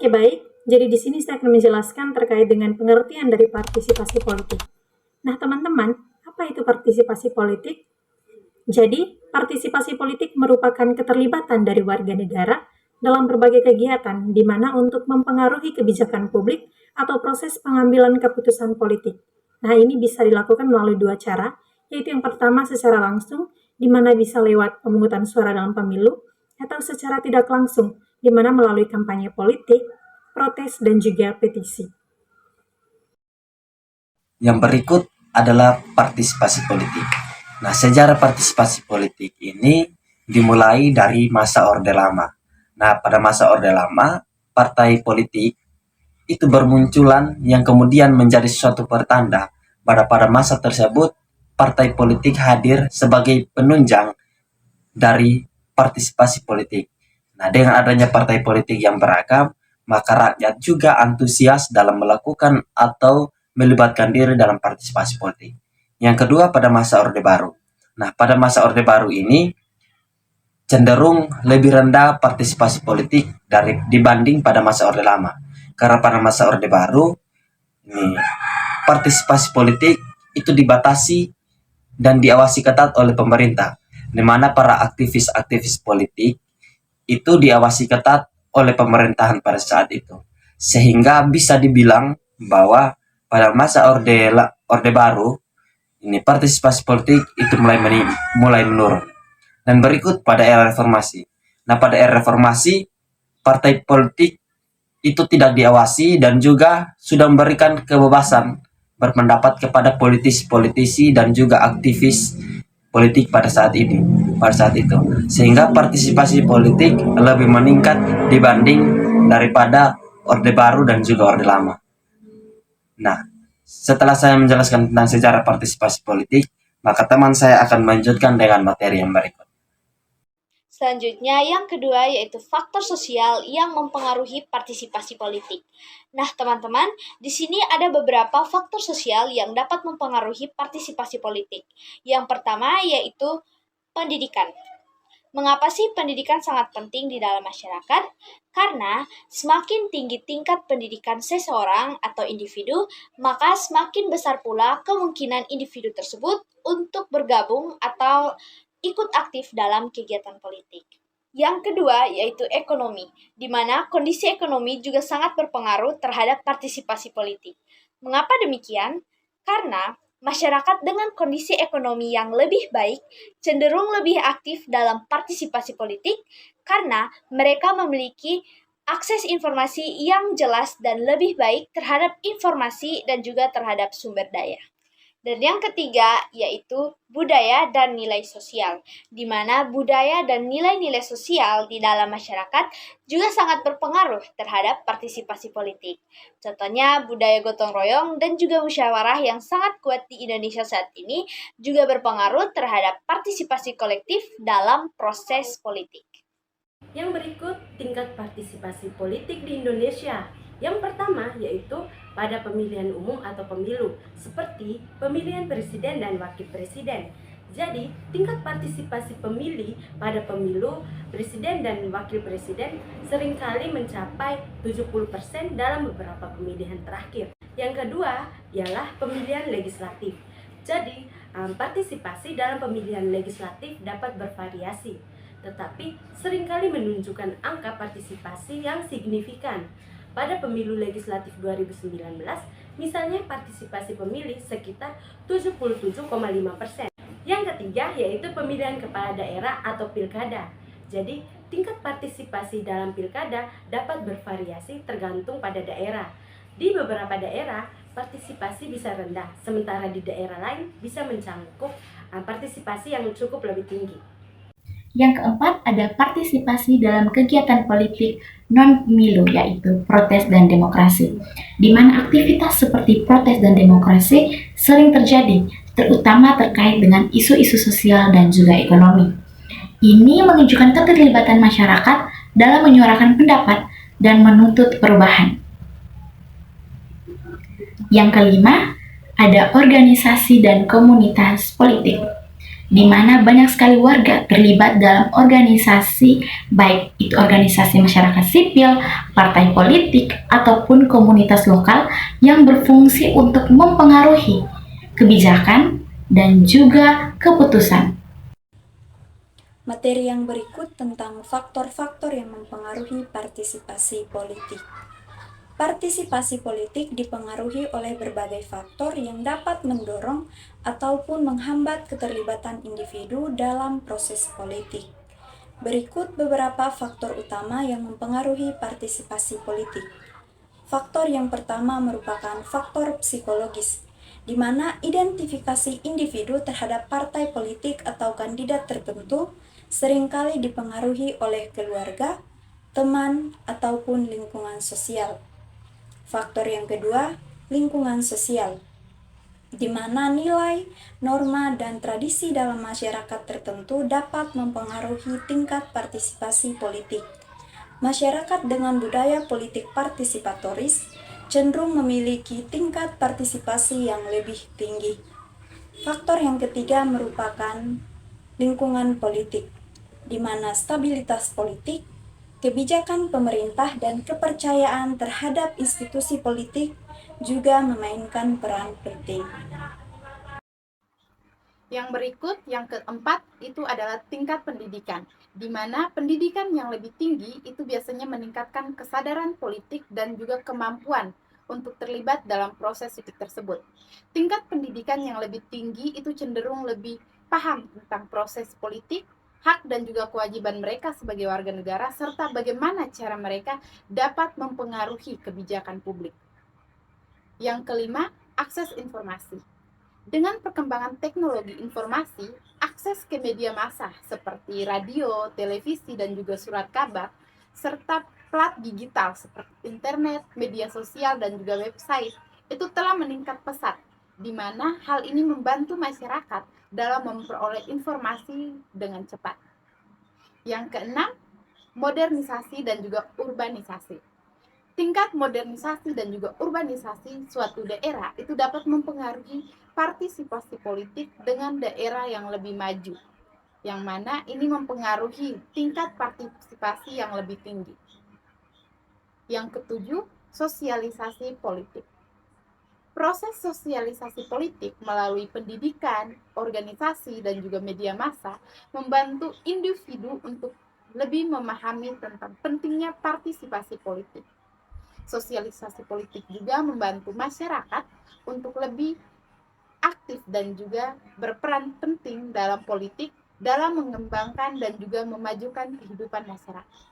Oke, baik. Jadi di sini saya akan menjelaskan terkait dengan pengertian dari partisipasi politik. Nah, teman-teman, apa itu partisipasi politik? Jadi, partisipasi politik merupakan keterlibatan dari warga negara dalam berbagai kegiatan di mana untuk mempengaruhi kebijakan publik atau proses pengambilan keputusan politik. Nah, ini bisa dilakukan melalui dua cara, yaitu yang pertama secara langsung, di mana bisa lewat pemungutan suara dalam pemilu, atau secara tidak langsung, di mana melalui kampanye politik, protes, dan juga petisi. Yang berikut adalah partisipasi politik. Nah, sejarah partisipasi politik ini dimulai dari masa Orde Lama. Nah, pada masa Orde Lama, partai politik itu bermunculan yang kemudian menjadi suatu pertanda pada masa tersebut partai politik hadir sebagai penunjang dari partisipasi politik. Nah, dengan adanya partai politik yang beragam, maka rakyat juga antusias dalam melakukan atau melibatkan diri dalam partisipasi politik. Yang kedua, pada masa Orde Baru. Nah, pada masa Orde Baru ini cenderung lebih rendah partisipasi politik dibanding pada masa Orde Lama. Karena pada masa Orde Baru ini partisipasi politik itu dibatasi dan diawasi ketat oleh pemerintah, di mana para aktivis-aktivis politik itu diawasi ketat oleh pemerintahan pada saat itu. Sehingga bisa dibilang bahwa pada masa Orde Baru ini partisipasi politik itu mulai menurun. Dan berikut pada era reformasi. Nah, pada era reformasi partai politik itu tidak diawasi dan juga sudah memberikan kebebasan berpendapat kepada politisi-politisi dan juga aktivis politik pada saat itu, sehingga partisipasi politik lebih meningkat dibanding daripada Orde Baru dan juga Orde Lama. Nah, setelah saya menjelaskan tentang sejarah partisipasi politik, maka teman saya akan melanjutkan dengan materi yang berikut. Selanjutnya, yang kedua yaitu faktor sosial yang mempengaruhi partisipasi politik. Nah, teman-teman, di sini ada beberapa faktor sosial yang dapat mempengaruhi partisipasi politik. Yang pertama yaitu pendidikan. Mengapa sih pendidikan sangat penting di dalam masyarakat? Karena semakin tinggi tingkat pendidikan seseorang atau individu, maka semakin besar pula kemungkinan individu tersebut untuk bergabung atau ikut aktif dalam kegiatan politik. Yang kedua yaitu ekonomi, di mana kondisi ekonomi juga sangat berpengaruh terhadap partisipasi politik. Mengapa demikian? Karena masyarakat dengan kondisi ekonomi yang lebih baik cenderung lebih aktif dalam partisipasi politik karena mereka memiliki akses informasi yang jelas dan lebih baik terhadap informasi dan juga terhadap sumber daya. Dan yang ketiga yaitu budaya dan nilai sosial, di mana budaya dan nilai-nilai sosial di dalam masyarakat juga sangat berpengaruh terhadap partisipasi politik. Contohnya budaya gotong royong dan juga musyawarah yang sangat kuat di Indonesia saat ini juga berpengaruh terhadap partisipasi kolektif dalam proses politik. Yang berikut tingkat partisipasi politik di Indonesia. Yang pertama yaitu pada pemilihan umum atau pemilu, seperti pemilihan presiden dan wakil presiden. Jadi, tingkat partisipasi pemilih pada pemilu presiden dan wakil presiden seringkali mencapai 70% dalam beberapa pemilihan terakhir. Yang kedua ialah pemilihan legislatif. Jadi, partisipasi dalam pemilihan legislatif dapat bervariasi, tetapi seringkali menunjukkan angka partisipasi yang signifikan. Pada pemilu legislatif 2019, misalnya partisipasi pemilih sekitar 77,5%. Yang ketiga yaitu pemilihan kepala daerah atau pilkada. Jadi, tingkat partisipasi dalam pilkada dapat bervariasi tergantung pada daerah. Di beberapa daerah, partisipasi bisa rendah, sementara di daerah lain bisa mencakup partisipasi yang cukup lebih tinggi. Yang keempat, ada partisipasi dalam kegiatan politik non-pemilu, yaitu protes dan demokrasi, di mana aktivitas seperti protes dan demokrasi sering terjadi, terutama terkait dengan isu-isu sosial dan juga ekonomi. Ini menunjukkan keterlibatan masyarakat dalam menyuarakan pendapat dan menuntut perubahan. Yang kelima, ada organisasi dan komunitas politik. di mana banyak sekali warga terlibat dalam organisasi, baik itu organisasi masyarakat sipil, partai politik, ataupun komunitas lokal yang berfungsi untuk mempengaruhi kebijakan dan juga keputusan. Materi yang berikut tentang faktor-faktor yang mempengaruhi partisipasi politik. Partisipasi politik dipengaruhi oleh berbagai faktor yang dapat mendorong ataupun menghambat keterlibatan individu dalam proses politik. Berikut beberapa faktor utama yang mempengaruhi partisipasi politik. Faktor yang pertama merupakan faktor psikologis, di mana identifikasi individu terhadap partai politik atau kandidat tertentu seringkali dipengaruhi oleh keluarga, teman, ataupun lingkungan sosial. Faktor yang kedua, lingkungan sosial, di mana nilai, norma, dan tradisi dalam masyarakat tertentu dapat mempengaruhi tingkat partisipasi politik. Masyarakat dengan budaya politik partisipatoris cenderung memiliki tingkat partisipasi yang lebih tinggi. Faktor yang ketiga merupakan lingkungan politik, di mana stabilitas politik, kebijakan pemerintah, dan kepercayaan terhadap institusi politik juga memainkan peran penting. Yang berikut, yang keempat, itu adalah tingkat pendidikan, di mana pendidikan yang lebih tinggi itu biasanya meningkatkan kesadaran politik dan juga kemampuan untuk terlibat dalam proses politik tersebut. Tingkat pendidikan yang lebih tinggi itu cenderung lebih paham tentang proses politik, hak dan juga kewajiban mereka sebagai warga negara, serta bagaimana cara mereka dapat mempengaruhi kebijakan publik. Yang kelima, akses informasi. Dengan perkembangan teknologi informasi, akses ke media massa seperti radio, televisi, dan juga surat kabar, serta plat digital seperti internet, media sosial, dan juga website, itu telah meningkat pesat, di mana hal ini membantu masyarakat dalam memperoleh informasi dengan cepat. Yang keenam, modernisasi dan juga urbanisasi. Tingkat modernisasi dan juga urbanisasi suatu daerah itu dapat mempengaruhi partisipasi politik dengan daerah yang lebih maju, yang mana ini mempengaruhi tingkat partisipasi yang lebih tinggi. Yang ketujuh, sosialisasi politik. Proses sosialisasi politik melalui pendidikan, organisasi, dan juga media massa membantu individu untuk lebih memahami tentang pentingnya partisipasi politik. Sosialisasi politik juga membantu masyarakat untuk lebih aktif dan juga berperan penting dalam politik dalam mengembangkan dan juga memajukan kehidupan masyarakat.